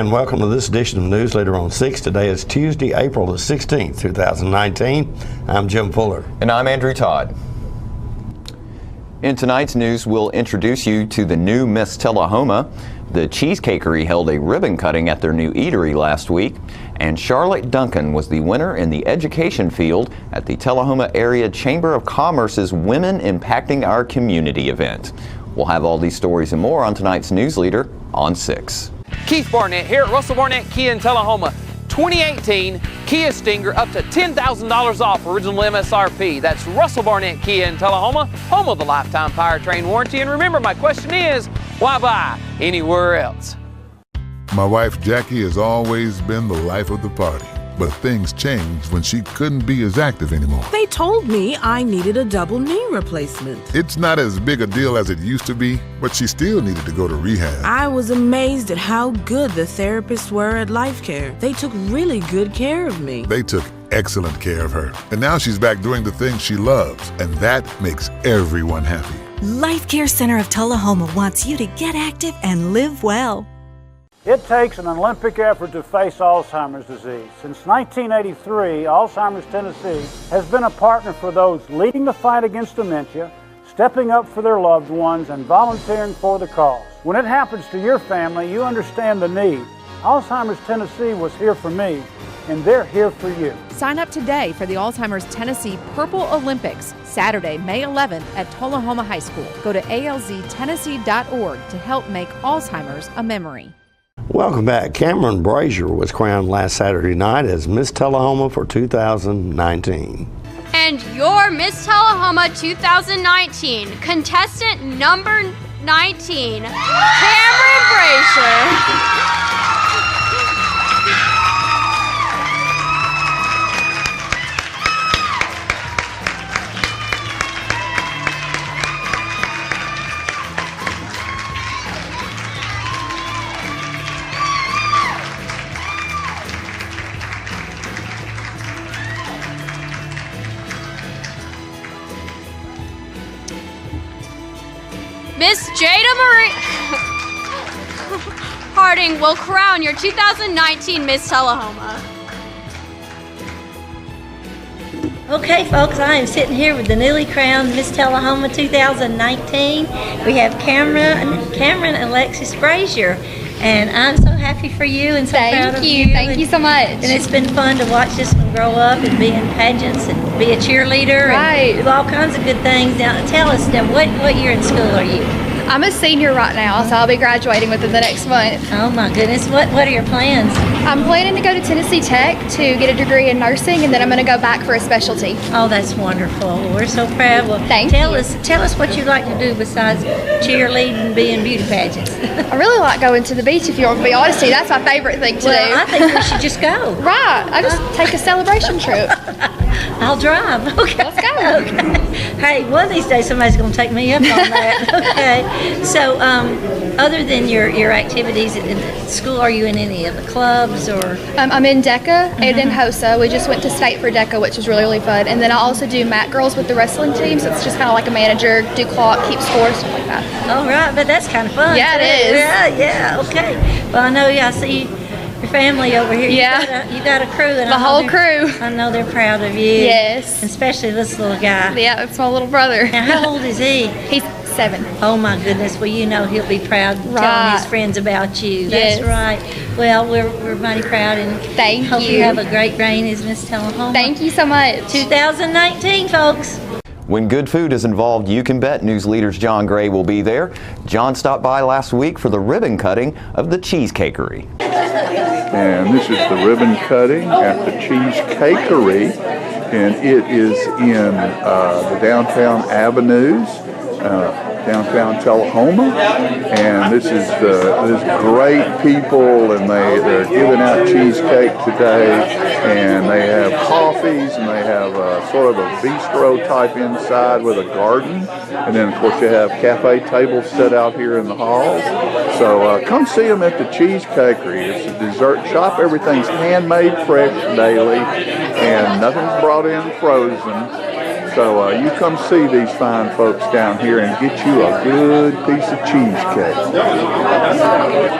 and welcome to this edition of News Leader on 6. Today is Tuesday, April the 16th, 2019. I'm Jim Fuller. And I'm Andrew Todd. In tonight's news, we'll introduce you to the new Miss Tullahoma. The Cheesecakery held a ribbon cutting at their new eatery last week, and Charlotte Duncan was the winner in the education field at the Tullahoma Area Chamber of Commerce's Women Impacting Our Community event. We'll have all these stories and more on tonight's News Leader on 6. Keith Barnett here at Russell Barnett Kia in Tullahoma. 2018 Kia Stinger up to $10,000 off original MSRP. That's Russell Barnett Kia in Tullahoma, home of the lifetime powertrain warranty. And remember, my question is, why buy anywhere else? My wife Jackie has always been the life of the party, but things changed when she couldn't be as active anymore. They told me I needed a double knee replacement. It's not as big a deal as it used to be, but she still needed to go to rehab. I was amazed at how good the therapists were at Life Care. They took really good care of me. They took excellent care of her, and now she's back doing the things she loves, and that makes everyone happy. Life Care Center of Tullahoma wants you to get active and live well. It takes an Olympic effort to face Alzheimer's disease. Since 1983, Alzheimer's Tennessee has been a partner for those leading the fight against dementia, stepping up for their loved ones, and volunteering for the cause. When it happens to your family, you understand the need. Alzheimer's Tennessee was here for me, and they're here for you. Sign up today for the Alzheimer's Tennessee Purple Olympics, Saturday, May 11th at Tullahoma High School. Go to alztennessee.org to help make Alzheimer's a memory. Welcome back. Cameron Brazier was crowned last Saturday night as Miss Tullahoma for 2019. And your Miss Tullahoma 2019 contestant number 19, Cameron Brazier. Miss Jada Marie Harding will crown your 2019 Miss Tullahoma. Okay, folks, I am sitting here with the newly crowned Miss Tullahoma 2019. We have Cameron Alexis Brazier, and I'm so happy for you and so proud of you. Thank you so much. And it's been fun to watch this one grow up and be in pageants and be a cheerleader and do all kinds of good things. Now, tell us, now, what year in school are you? I'm a senior right now, so I'll be graduating within the next month. Oh my goodness, what are your plans? I'm planning to go to Tennessee Tech to get a degree in nursing, and then I'm going to go back for a specialty. Oh, that's wonderful. We're so proud. Well, tell us what you like to do besides cheerleading and be in beauty pageants. I really like going to the beach, if you want to be honest with you. That's my favorite thing to do. I think we should just go. Right. I just take a celebration trip. I'll drive. Okay. Let's go. Okay. Hey, one of these days somebody's going to take me up on that. Okay. So, other than your activities in school, are you in any of the clubs or? I'm in DECA and in HOSA. We just went to state for DECA, which was really, really fun. And then I also do Mat Girls with the wrestling team, so it's just kind of like a manager, do clock, keep score, stuff like that. All right, but that's kind of fun. Yeah, too. it is. Yeah, okay. Well, I know, I see your family over here. Yeah. You got a crew. And the whole crew. I know they're proud of you. Yes. Especially this little guy. Yeah, that's my little brother. Now, how old is he? He's 7. Oh my goodness! Well, you know he'll be proud telling his friends about you. That's right. Well, we're mighty proud and hope you have a great reign as Miss Tullahoma. Thank you so much. 2019, folks. When good food is involved, you can bet News Leader's John Gray will be there. John stopped by last week for the ribbon cutting of the Cheesecakery. And this is the ribbon cutting at the Cheesecakery, and it is in the downtown avenues. Downtown Tullahoma, and this is great people, and they're giving out cheesecake today, and they have coffees, and they have sort of a bistro type inside with a garden, and then of course you have cafe tables set out here in the halls. So come see them at the Cheesecakery. It's a dessert shop. Everything's handmade fresh daily, and nothing's brought in frozen. So you come see these fine folks down here and get you a good piece of cheesecake.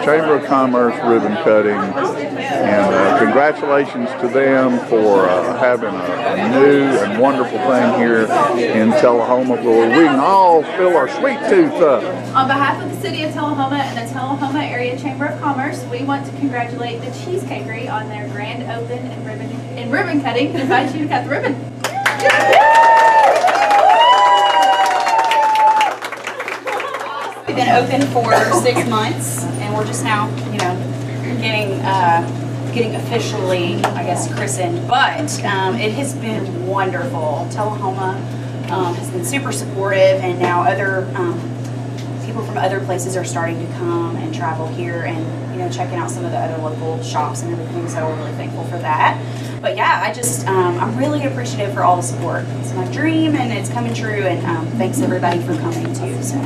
Chamber of Commerce ribbon cutting, and congratulations to them for having a new and wonderful thing here in Tullahoma where we can all fill our sweet tooth up. On behalf of the City of Tullahoma and the Tullahoma Area Chamber of Commerce, we want to congratulate the Cheesecakery on their grand open and ribbon cutting and invite you to cut the ribbon. We've been open for 6 months, and we're just now, getting officially, I guess, christened. But it has been wonderful. Tullahoma has been super supportive, and now other people from other places are starting to come and travel here, and checking out some of the other local shops and everything. So we're really thankful for that. But yeah, I'm really appreciative for all the support. It's my dream, and it's coming true. And thanks everybody for coming too. So.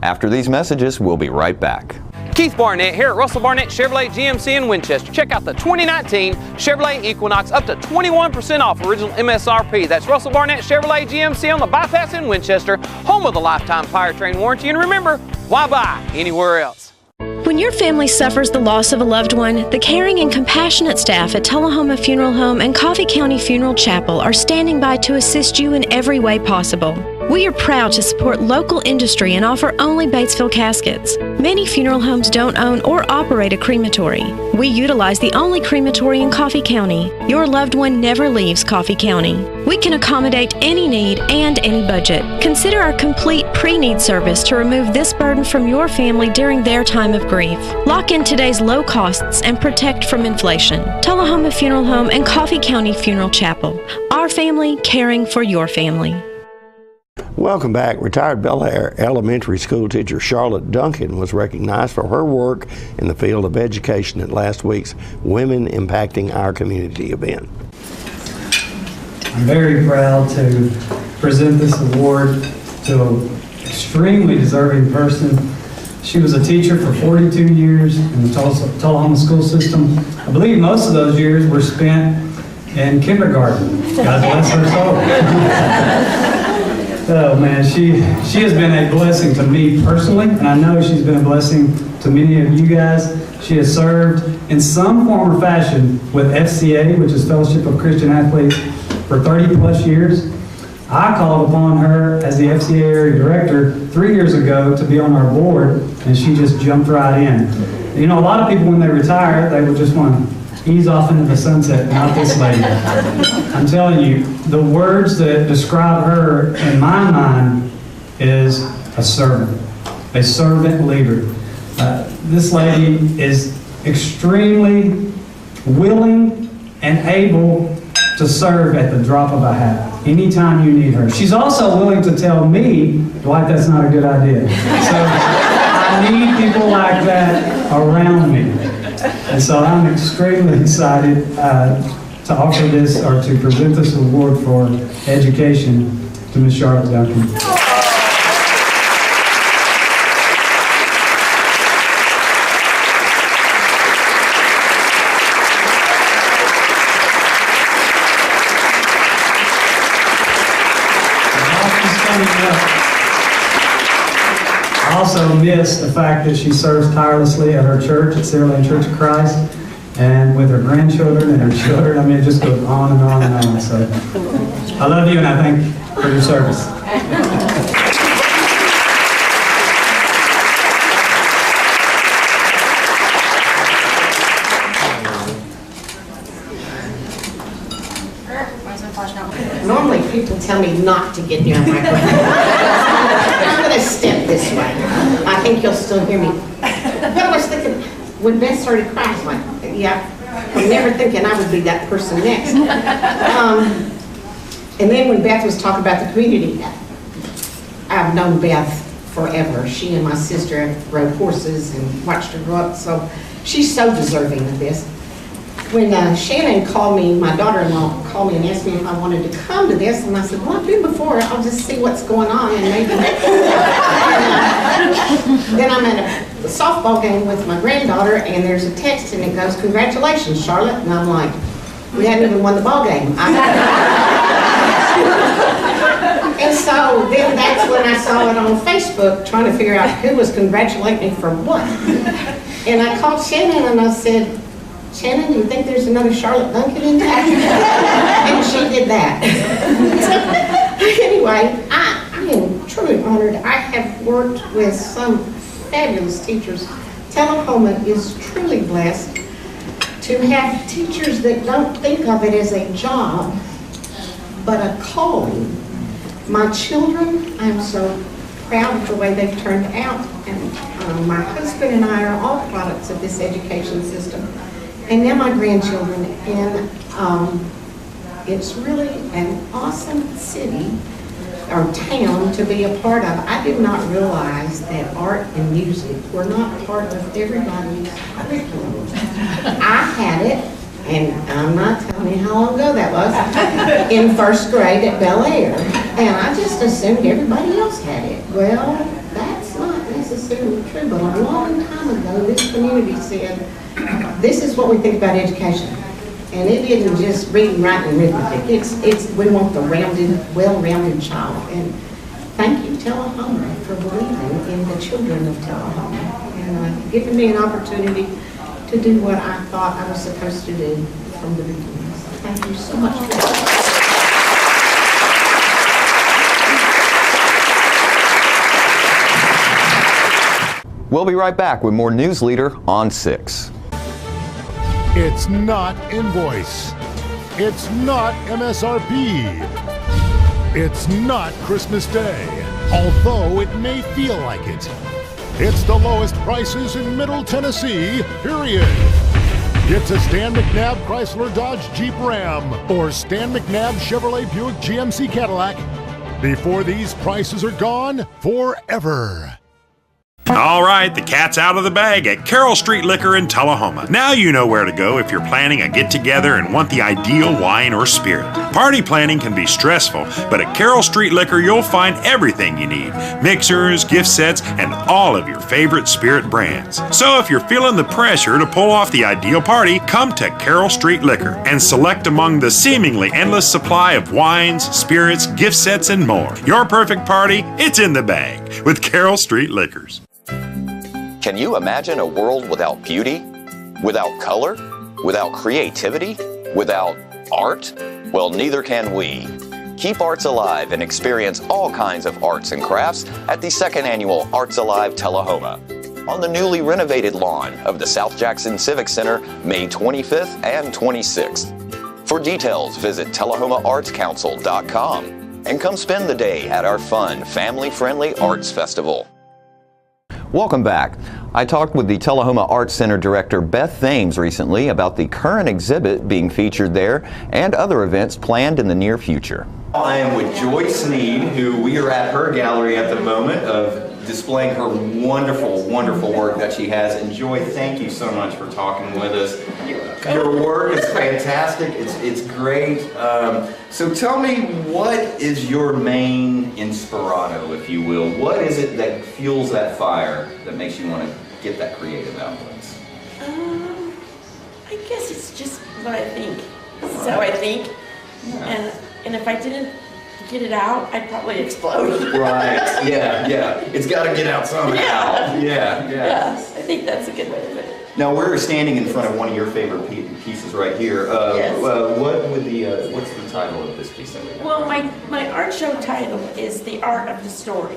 After these messages, we'll be right back. Keith Barnett here at Russell Barnett Chevrolet GMC in Winchester. Check out the 2019 Chevrolet Equinox up to 21% off original MSRP. That's Russell Barnett Chevrolet GMC on the Bypass in Winchester, home of the lifetime powertrain warranty. And remember, why buy anywhere else? When your family suffers the loss of a loved one, the caring and compassionate staff at Tullahoma Funeral Home and Coffee County Funeral Chapel are standing by to assist you in every way possible. We are proud to support local industry and offer only Batesville caskets. Many funeral homes don't own or operate a crematory. We utilize the only crematory in Coffee County. Your loved one never leaves Coffee County. We can accommodate any need and any budget. Consider our complete pre-need service to remove this burden from your family during their time of grief. Lock in today's low costs and protect from inflation. Tullahoma Funeral Home and Coffee County Funeral Chapel. Our family caring for your family. Welcome back. Retired Bel Air elementary school teacher Charlotte Duncan was recognized for her work in the field of education at last week's Women Impacting Our Community event. I'm very proud to present this award to an extremely deserving person. She was a teacher for 42 years in the Tullahoma school system. I believe most of those years were spent in kindergarten. God bless her soul. Oh man, she has been a blessing to me personally, and I know she's been a blessing to many of you guys. She has served in some form or fashion with FCA, which is Fellowship of Christian Athletes, for 30 plus years. I called upon her as the FCA area director 3 years ago to be on our board, and she just jumped right in. You know, a lot of people when they retire, they would just want to ease off into the sunset, not this lady. I'm telling you, the words that describe her in my mind is a servant leader. This lady is extremely willing and able to serve at the drop of a hat anytime you need her. She's also willing to tell me, Dwight, that's not a good idea. So I need people like that around me. And so I'm extremely excited to offer this, or to present this award for education to Ms. Charlotte Duncan. I also miss the fact that she serves tirelessly at her church, at Sierra Lane Church of Christ, and with her grandchildren and her children. I mean, it just goes on and on and on. So I love you, and I thank you for your service. Normally people tell me not to get near a microphone. I'm going to step this way. I think you'll still hear me. But I was thinking, when Beth started crying, I was like, yeah, I'm never thinking I would be that person next. And then when Beth was talking about the community, I've known Beth forever. She and my sister have rode horses and watched her grow up, so she's so deserving of this. When Shannon called me, my daughter-in-law called me and asked me if I wanted to come to this, and I said, well, I've been before, I'll just see what's going on, and maybe. Then I'm at a softball game with my granddaughter, and there's a text, and it goes, congratulations, Charlotte, and I'm like, We hadn't even won the ball game. And so then that's when I saw it on Facebook, trying to figure out who was congratulating me for what. And I called Shannon and I said, Shannon, do you think there's another Charlotte Duncan in town? And she did that. So, anyway, I am truly honored. I have worked with some fabulous teachers. Tullahoma is truly blessed to have teachers that don't think of it as a job, but a calling. My children, I'm so proud of the way they've turned out, and my husband and I are all products of this education system. And now my grandchildren, and it's really an awesome city or town to be a part of. I did not realize that art and music were not part of everybody's curriculum. I had it, and I'm not telling you how long ago that was, in first grade at Bel Air. And I just assumed everybody else had it. Well, that's not necessarily true, but a long time ago, this community said, this is what we think about education. And it isn't just reading, writing, and arithmetic. We want the rounded, well-rounded child. And thank you, Tullahoma, for believing in the children of Tullahoma and giving me an opportunity to do what I thought I was supposed to do from the beginning. So thank you so much for that. We'll be right back with more News Leader on 6. It's not invoice. It's not MSRP. It's not Christmas Day, although it may feel like it. It's the lowest prices in Middle Tennessee, period. It's a Stan McNabb Chrysler Dodge Jeep Ram or Stan McNabb Chevrolet Buick GMC Cadillac before these prices are gone forever. All right, the cat's out of the bag at Carroll Street Liquor in Tullahoma. Now you know where to go if you're planning a get-together and want the ideal wine or spirit. Party planning can be stressful, but at Carroll Street Liquor you'll find everything you need. Mixers, gift sets, and all of your favorite spirit brands. So if you're feeling the pressure to pull off the ideal party, come to Carroll Street Liquor and select among the seemingly endless supply of wines, spirits, gift sets, and more. Your perfect party, it's in the bag with Carroll Street Liquors. Can you imagine a world without beauty, without color, without creativity, without art? Well, neither can we. Keep arts alive and experience all kinds of arts and crafts at the second annual Arts Alive Tullahoma on the newly renovated lawn of the South Jackson Civic Center, May 25th and 26th. For details, visit TullahomaArtsCouncil.com and come spend the day at our fun, family-friendly arts festival. Welcome back. I talked with the Tullahoma Arts Center Director Beth Thames recently about the current exhibit being featured there and other events planned in the near future. I am with Joy Sneed, who we are at her gallery at the moment of displaying her wonderful, wonderful work that she has. And Joy, thank you so much for talking with us. Your work is fantastic. It's great. So tell me, what is your main inspirato, if you will? What is it that fuels that fire that makes you want to get that creative outlet? I guess it's just what I think. It's how I think. Yeah. And if I didn't get it out, I'd probably explode. Right. Yeah. It's got to get out somehow. Yeah. I think that's a good way to put it. Now we're standing in front of one of your favorite pieces right here. Yes. What's the title of this piece that we have? Well, my art show title is The Art of the Story,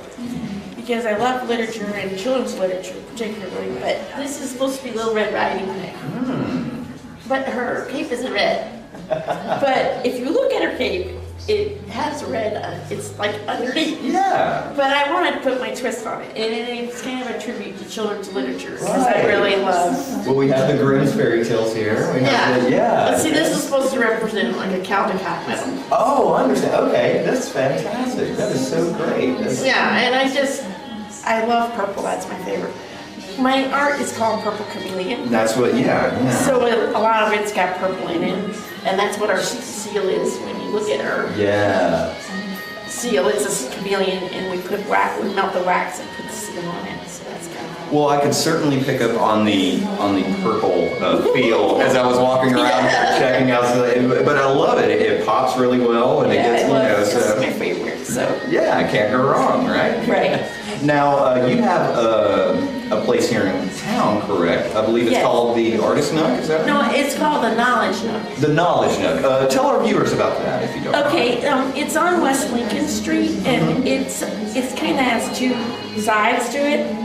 because I love literature and children's literature particularly, but this is supposed to be Little Red Riding Hood. But her cape isn't red. But if you look at her cape, it has red, it's like underneath. Yeah. But I wanted to put my twist on it, and it's kind of a tribute to children's literature, because I really love. Well, we have the Grimm's fairy tales here. But see, this is supposed to represent like a Caldecott medal. Oh, I understand. Okay, that's fantastic. That is so great. Yeah, and I love purple. That's my favorite. My art is called Purple Chameleon. That's what, yeah. So a lot of it's got purple in it, and that's what our seal is when you look at her. Yeah. seal. It's a chameleon, and we put wax, we melt the wax and put the seal on it. So that's kind of Well, I could certainly pick up on the purple feel as I was walking around checking out. But I love it. It pops really well, and it gets it's my favorite. So yeah, I can't go wrong, right? Right. Now you have a place here in town, correct? I believe it's Yes. called the Artist Nook. Is that right? No, it's called the Knowledge Nook. The Knowledge Nook. Tell our viewers about that, if you don't. Okay, it's on West Lincoln Street, and it's kind of has two sides to it.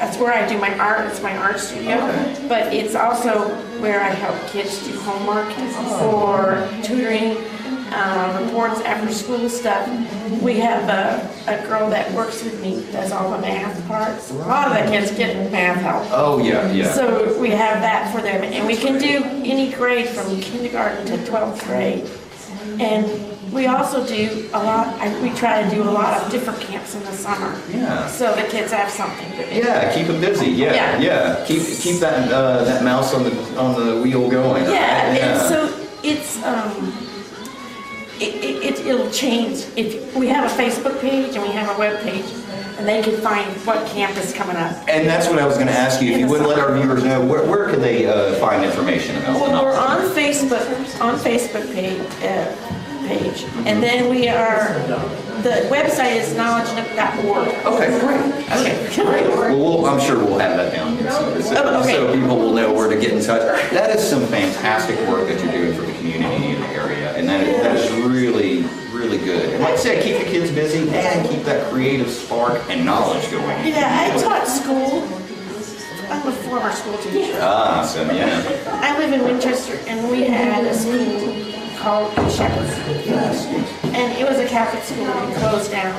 That's where I do my art. It's my art studio, but it's also where I help kids do homework or tutoring, reports, after school stuff. We have a girl that works with me, does all the math parts. A lot of the kids get math help. Oh yeah, yeah. So we have that for them, and we can do any grade from kindergarten to 12th grade. And we also do a lot, we try to do a lot of different camps in the summer. Yeah. So the kids have something to do. Yeah, keep them busy. Yeah, yeah. Keep that that mouse on the wheel going. Yeah, right? and so it's it'll change. If we have a Facebook page and we have a web page, and they can find what camp is coming up. And that's what I was going to ask you. If you would let our viewers know, where could they find information about Well, we're on Facebook page, and then we are. The website is knowledgenook.org. Okay, great. Okay, great. Well, I'm sure we'll have that down here so people will know where to get in touch. That is some fantastic work that you're doing for the community in the area, and that is really, really good. And like I said, keep the kids busy and keep that creative spark and knowledge going. Yeah, I taught school. I'm a former school teacher. Awesome, yeah. I live in Winchester, and we had a school called Shepherd's. And it was a Catholic school, and it closed down.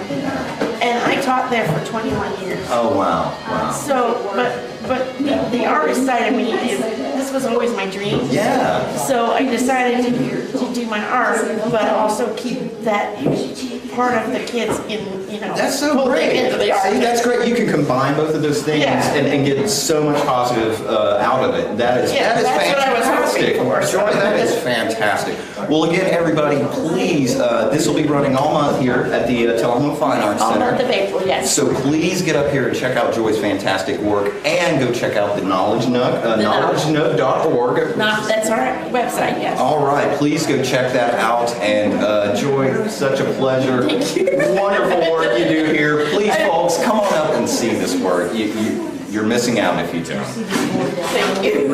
And I taught there for 21 years. Oh, wow, wow. So, but the artist side of me this was always my dream. Yeah. So I decided to do my art, but also keep that part of the kids in, That's so great. Into the art. See, that's great. You can combine both of those things and get so much positive out of it. That is that's fantastic. what I was hoping for. Joy, that is fantastic. Well, again, everybody, please, this will be running all month here at the Tullahoma Fine Arts Center. All month of April, yes. So please get up here and check out Joy's fantastic work, and go check out the Knowledge Nook, knowledgenook.org. That's our website, yes. All right, please go check that out. And Joy, such a pleasure. Thank you. Wonderful work you do here. Please, folks, come on up and see this work. You're missing out if you don't. Thank you.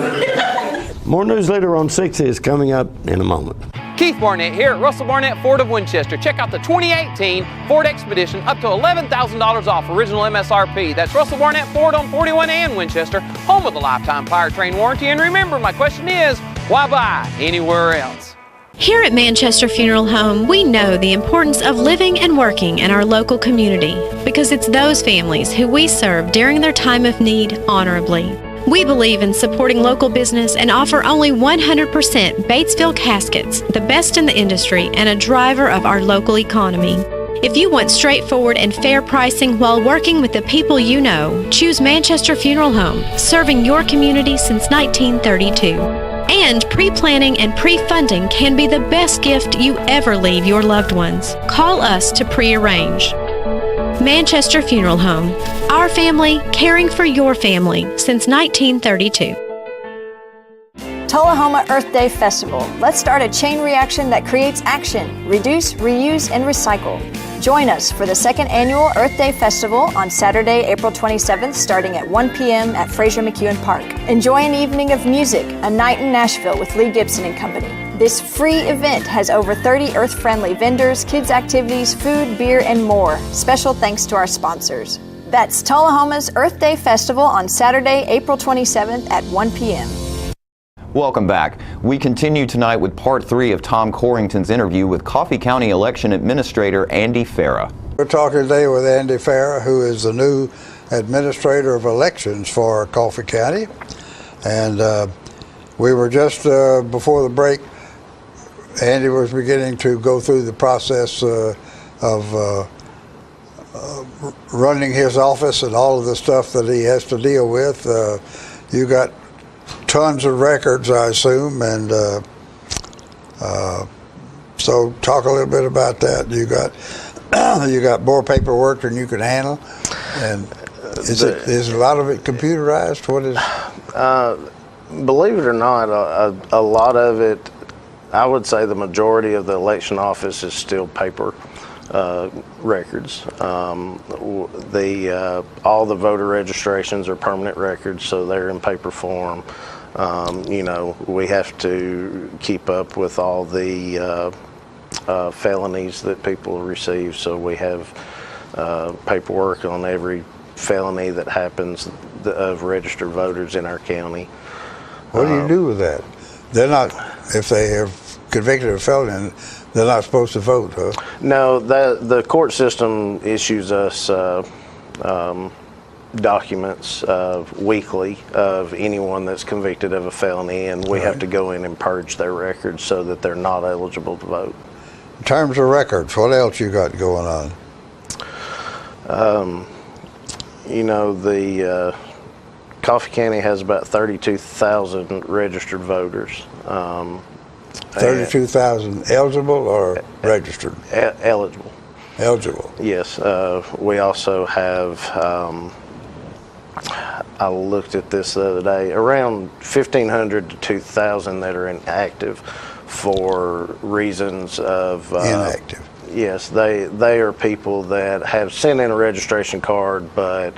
More news later on 6 is coming up in a moment. Keith Barnett here at Russell Barnett Ford of Winchester. Check out the 2018 Ford Expedition, up to $11,000 off original MSRP. That's Russell Barnett Ford on 41 and Winchester, home of the lifetime powertrain warranty. And remember, my question is, why buy anywhere else? Here at Manchester Funeral Home, we know the importance of living and working in our local community because it's those families who we serve during their time of need honorably. We believe in supporting local business and offer only 100% Batesville caskets, the best in the industry and a driver of our local economy. If you want straightforward and fair pricing while working with the people you know, choose Manchester Funeral Home, serving your community since 1932. And pre-planning and pre-funding can be the best gift you ever leave your loved ones. Call us to pre-arrange. Manchester Funeral Home. Our family, caring for your family since 1932. Tullahoma Earth Day Festival. Let's start a chain reaction that creates action. Reduce, reuse, and recycle. Join us for the second annual Earth Day Festival on Saturday, April 27th, starting at 1 p.m. at Fraser McEwen Park. Enjoy an evening of music, a night in Nashville with Lee Gibson and Company. This free event has over 30 earth-friendly vendors, kids' activities, food, beer, and more. Special thanks to our sponsors. That's Tullahoma's Earth Day Festival on Saturday, April 27th at 1 p.m. Welcome back. We continue tonight with part 3 of Tom Corrington's interview with Coffee County Election Administrator Andy Farah. We're talking today with Andy Farah, who is the new Administrator of Elections for Coffee County. And we were just before the break, Andy was beginning to go through the process of running his office and all of the stuff that he has to deal with. You got tons of records, I assume, and so talk a little bit about that. You got you got more paperwork than you can handle, and is a lot of it computerized? What is? Believe it or not, a lot of it, I would say the majority of the election office is still paper records. All the voter registrations are permanent records, so they're in paper form. We have to keep up with all the felonies that people receive, so we have paperwork on every felony that happens of registered voters in our county. What do you do with that? They're not, if they have convicted of a felony, they're not supposed to vote, huh? No, the court system issues us documents weekly of anyone that's convicted of a felony, and we have to go in and purge their records so that they're not eligible to vote. In terms of records, what else you got going on? The Coffee County has about 32,000 registered voters. 32,000 eligible or registered? Eligible. Eligible. Yes. We also have, I looked at this the other day, around 1,500 to 2,000 that are inactive for reasons of... inactive. Yes, they are people that have sent in a registration card but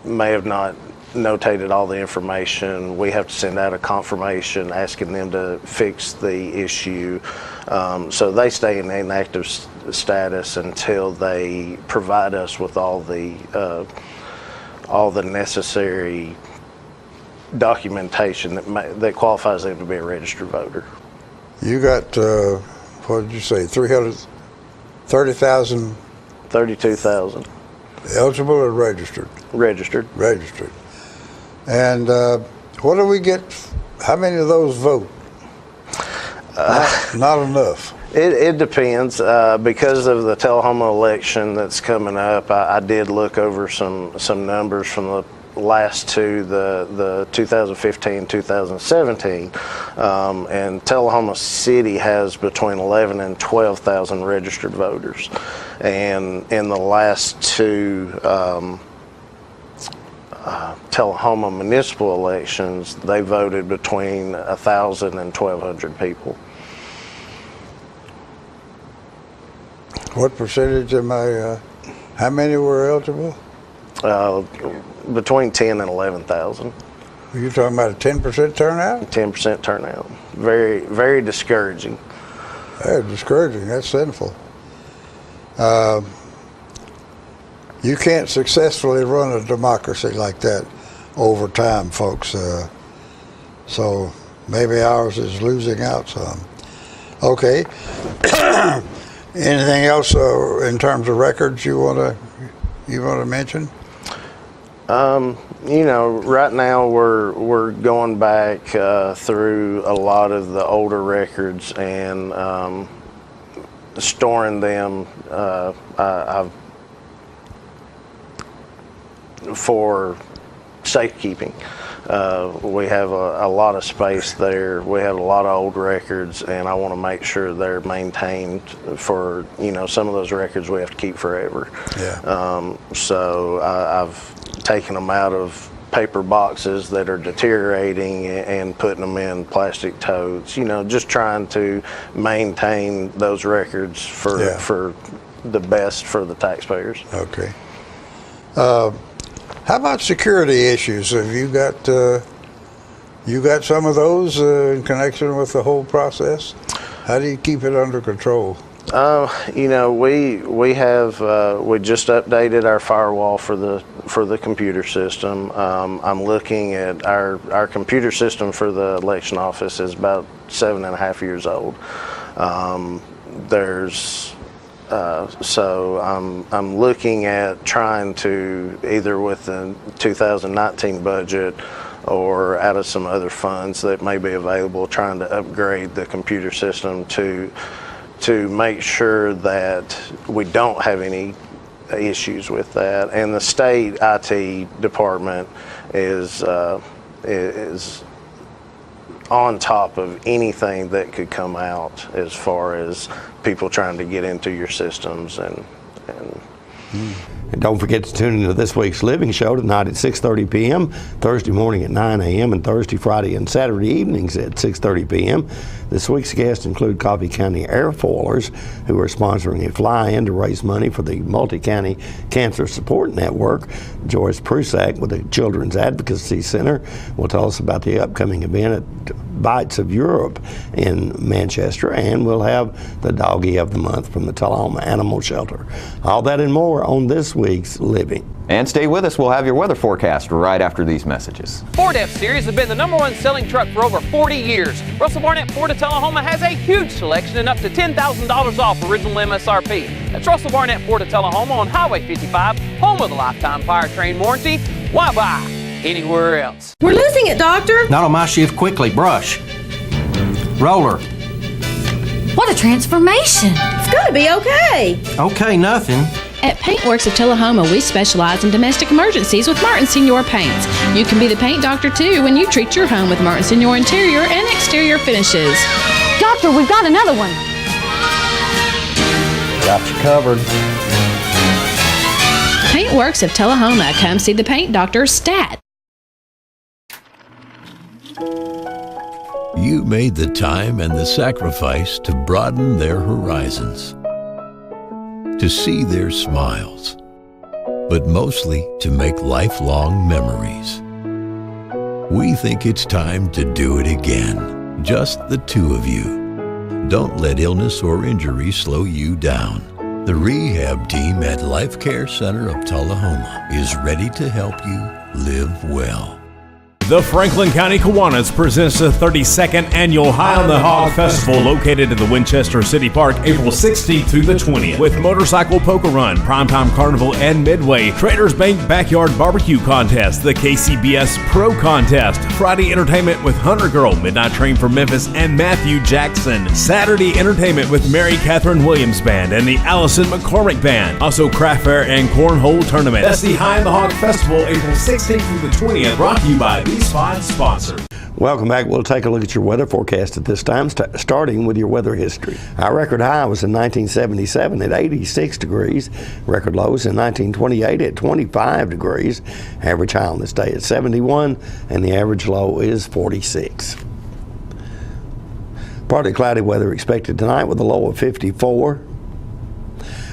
may have not notated all the information. We have to send out a confirmation asking them to fix the issue. So they stay in inactive status until they provide us with all the necessary documentation that qualifies them to be a registered voter. You got, what did you say, 330,000? 32,000. Eligible or registered? Registered. Registered. And what do we get? How many of those vote? Not enough. It depends. Because of the Tullahoma election that's coming up, I did look over some numbers from the last two, the 2015, 2017, and Tullahoma City has between 11 and 12,000 registered voters. And in the last two Tullahoma municipal elections, they voted between 1,000 and 1,200 people. What percentage how many were eligible? Between 10 and 11,000. You're talking about a 10% turnout? 10% turnout. Very, very discouraging. Very discouraging. That's sinful. You can't successfully run a democracy like that over time, folks. So maybe ours is losing out some. Okay. Anything else in terms of records you want to mention? Right now we're going back through a lot of the older records and storing them for safekeeping. We have a lot of space there. We have a lot of old records, and I want to make sure they're maintained for, some of those records we have to keep forever. Yeah. So I've taken them out of paper boxes that are deteriorating and putting them in plastic totes, just trying to maintain those records for the best for the taxpayers. Okay. How about security issues? Have you got some of those in connection with the whole process? How do you keep it under control? We just updated our firewall for the computer system. I'm looking at our computer system for the election office is about 7.5 years old. So I'm looking at trying to, either with the 2019 budget or out of some other funds that may be available, trying to upgrade the computer system to make sure that we don't have any issues with that. And the state IT department is on top of anything that could come out as far as people trying to get into your systems and And don't forget to tune into this week's Living Show tonight at 6:30 p.m., Thursday morning at 9 a.m., and Thursday, Friday, and Saturday evenings at 6:30 p.m. This week's guests include Coffee County Airfoilers, who are sponsoring a fly-in to raise money for the Multi-County Cancer Support Network. Joyce Prusak with the Children's Advocacy Center will tell us about the upcoming event at Bites of Europe in Manchester, and we'll have the Doggy of the Month from the Tullahoma Animal Shelter. All that and more on this week's Living. And stay with us. We'll have your weather forecast right after these messages. Ford F-Series has been the #1 selling truck for over 40 years. Russell Barnett Ford of Tullahoma has a huge selection and up to $10,000 off original MSRP. That's Russell Barnett Ford of Tullahoma on Highway 55, home of the lifetime powertrain warranty. Why buy anywhere else? We're losing it, Doctor. Not on my shift. Quickly, brush. Roller. What a transformation. It's going to be okay. Okay, nothing. At Paintworks of Tullahoma, we specialize in domestic emergencies with Martin Senior Paints. You can be the paint doctor too when you treat your home with Martin Senior interior and exterior finishes. Doctor, we've got another one. Got you covered. Paintworks of Tullahoma. Come see the paint doctor, Stat. You made the time and the sacrifice to broaden their horizons, to see their smiles, but mostly to make lifelong memories. We think it's time to do it again, just the two of you. Don't let illness or injury slow you down. The rehab team at Life Care Center of Tullahoma is ready to help you live well. The Franklin County Kiwanis presents the 32nd Annual High on the Hog Festival located in the Winchester City Park, April 16th through the 20th. With motorcycle poker run, primetime carnival, and midway, Traders Bank Backyard Barbecue Contest, the KCBS Pro Contest, Friday entertainment with Hunter Girl, Midnight Train from Memphis, and Matthew Jackson. Saturday entertainment with Mary Catherine Williams Band and the Allison McCormick Band. Also craft fair and cornhole tournament. That's the High on the Hog Festival, April 16th through the 20th, brought to you by these fine sponsors. Welcome back. We'll take a look at your weather forecast at this time, starting with your weather history. Our record high was in 1977 at 86 degrees. Record lows in 1928 at 25 degrees. Average high on this day at 71, and the average low is 46. Partly cloudy weather expected tonight with a low of 54.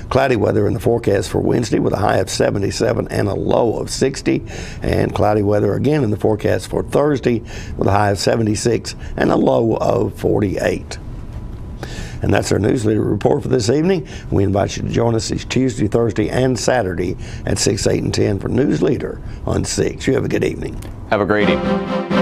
Cloudy weather in the forecast for Wednesday with a high of 77 and a low of 60. And cloudy weather again in the forecast for Thursday with a high of 76 and a low of 48. And that's our News Leader report for this evening. We invite you to join us each Tuesday, Thursday, and Saturday at 6, 8, and 10 for News Leader on 6. You have a good evening. Have a great evening.